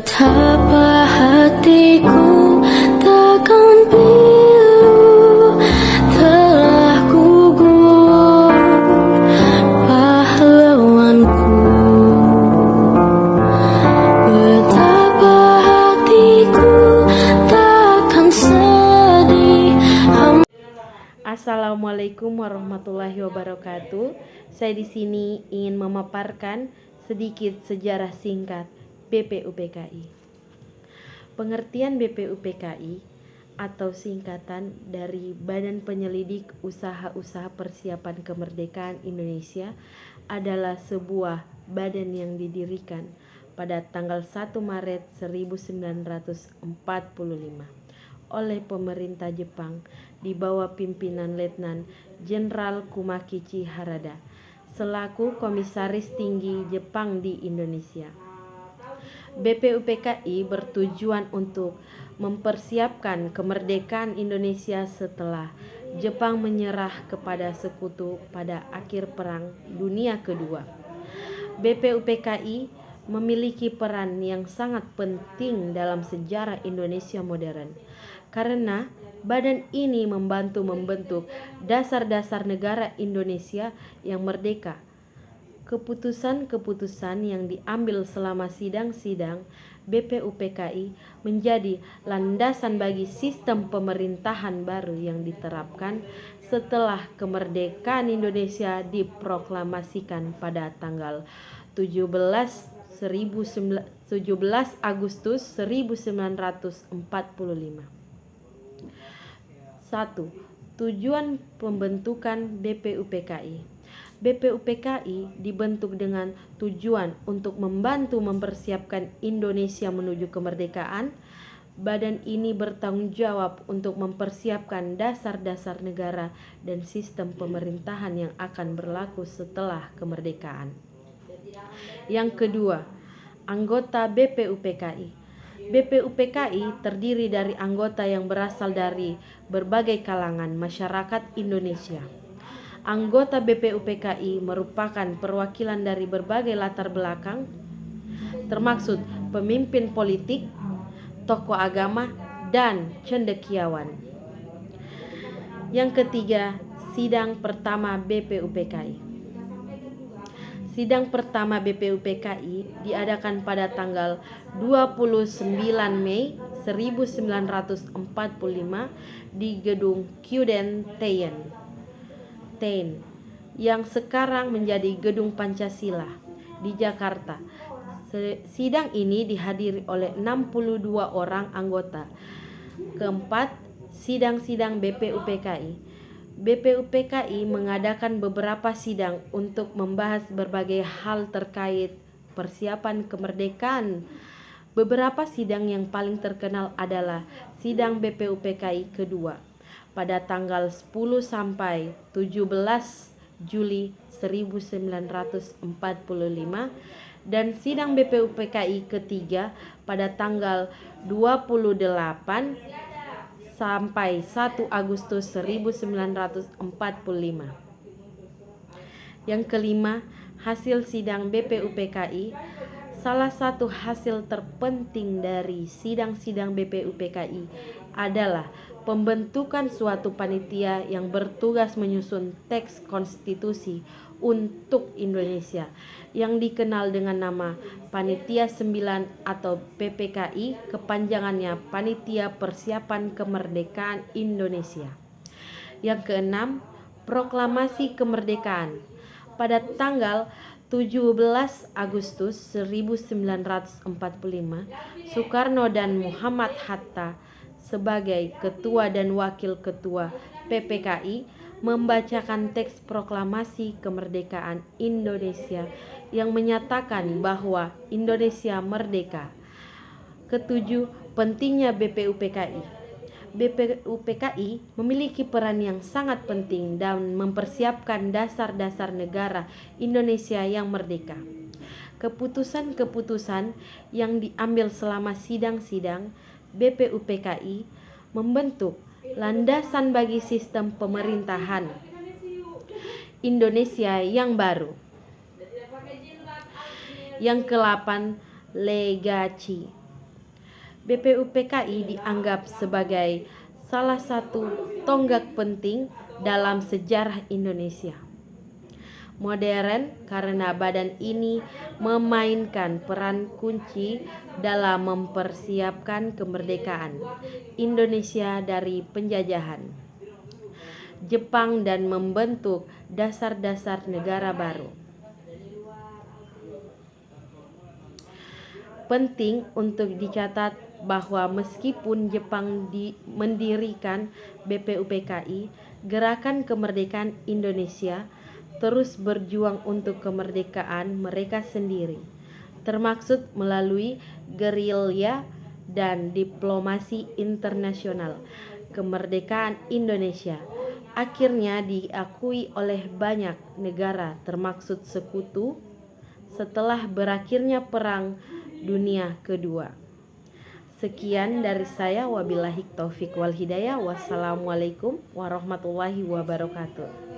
Betapa hatiku takkan pilu telah gugur pahlawanku. Betapa hatiku takkan sedih. Assalamualaikum warahmatullahi wabarakatuh. Saya di sini ingin memaparkan sedikit sejarah singkat BPUPKI. Pengertian BPUPKI atau singkatan dari Badan Penyelidik Usaha-Usaha Persiapan Kemerdekaan Indonesia adalah sebuah badan yang didirikan pada tanggal 1 Maret 1945 oleh pemerintah Jepang di bawah pimpinan Letnan Jenderal Kumakichi Harada selaku Komisaris Tinggi Jepang di Indonesia. BPUPKI bertujuan untuk mempersiapkan kemerdekaan Indonesia setelah Jepang menyerah kepada sekutu pada akhir Perang Dunia Kedua. BPUPKI memiliki peran yang sangat penting dalam sejarah Indonesia modern, karena badan ini membantu membentuk dasar-dasar negara Indonesia yang merdeka. Keputusan-keputusan yang diambil selama sidang-sidang BPUPKI menjadi landasan bagi sistem pemerintahan baru yang diterapkan setelah kemerdekaan Indonesia diproklamasikan pada tanggal 17 Agustus 1945. 1. Tujuan pembentukan BPUPKI. BPUPKI dibentuk dengan tujuan untuk membantu mempersiapkan Indonesia menuju kemerdekaan. Badan ini bertanggung jawab untuk mempersiapkan dasar-dasar negara dan sistem pemerintahan yang akan berlaku setelah kemerdekaan. Yang kedua, anggota BPUPKI. BPUPKI terdiri dari anggota yang berasal dari berbagai kalangan masyarakat Indonesia. Anggota BPUPKI merupakan perwakilan dari berbagai latar belakang, termasuk pemimpin politik, tokoh agama, dan cendekiawan. Yang ketiga, sidang pertama BPUPKI. Sidang pertama BPUPKI diadakan pada tanggal 29 Mei 1945 di Gedung Kyuden Ten yang sekarang menjadi Gedung Pancasila di Jakarta. Sidang ini dihadiri oleh 62 orang anggota. Keempat, sidang-sidang BPUPKI. BPUPKI mengadakan beberapa sidang untuk membahas berbagai hal terkait persiapan kemerdekaan. Beberapa sidang yang paling terkenal adalah sidang BPUPKI kedua pada tanggal 10 sampai 17 Juli 1945 dan sidang BPUPKI ketiga pada tanggal 28 sampai 1 Agustus 1945. Yang kelima, hasil sidang BPUPKI. Salah satu hasil terpenting dari sidang-sidang BPUPKI adalah pembentukan suatu panitia yang bertugas menyusun teks konstitusi untuk Indonesia yang dikenal dengan nama Panitia 9 atau PPKI, kepanjangannya Panitia Persiapan Kemerdekaan Indonesia. Yang keenam, proklamasi kemerdekaan. Pada tanggal 17 Agustus 1945, Soekarno dan Muhammad Hatta sebagai ketua dan wakil ketua PPKI membacakan teks proklamasi kemerdekaan Indonesia yang menyatakan bahwa Indonesia merdeka. Ketujuh, pentingnya BPUPKI. BPUPKI memiliki peran yang sangat penting dalam mempersiapkan dasar-dasar negara Indonesia yang merdeka. Keputusan-keputusan yang diambil selama sidang-sidang BPUPKI membentuk landasan bagi sistem pemerintahan Indonesia yang baru. Yang ke-8, legasi. BPUPKI dianggap sebagai salah satu tonggak penting dalam sejarah Indonesia modern karena badan ini memainkan peran kunci dalam mempersiapkan kemerdekaan Indonesia dari penjajahan Jepang dan membentuk dasar-dasar negara baru. Penting untuk dicatat bahwa meskipun Jepang mendirikan BPUPKI, Gerakan Kemerdekaan Indonesia terus berjuang untuk kemerdekaan mereka sendiri, termaksud melalui gerilya dan diplomasi internasional. Kemerdekaan Indonesia akhirnya diakui oleh banyak negara termaksud sekutu setelah berakhirnya Perang Dunia Kedua. Sekian dari saya, wabillahi taufik wal hidayah. Wassalamualaikum warahmatullahi wabarakatuh.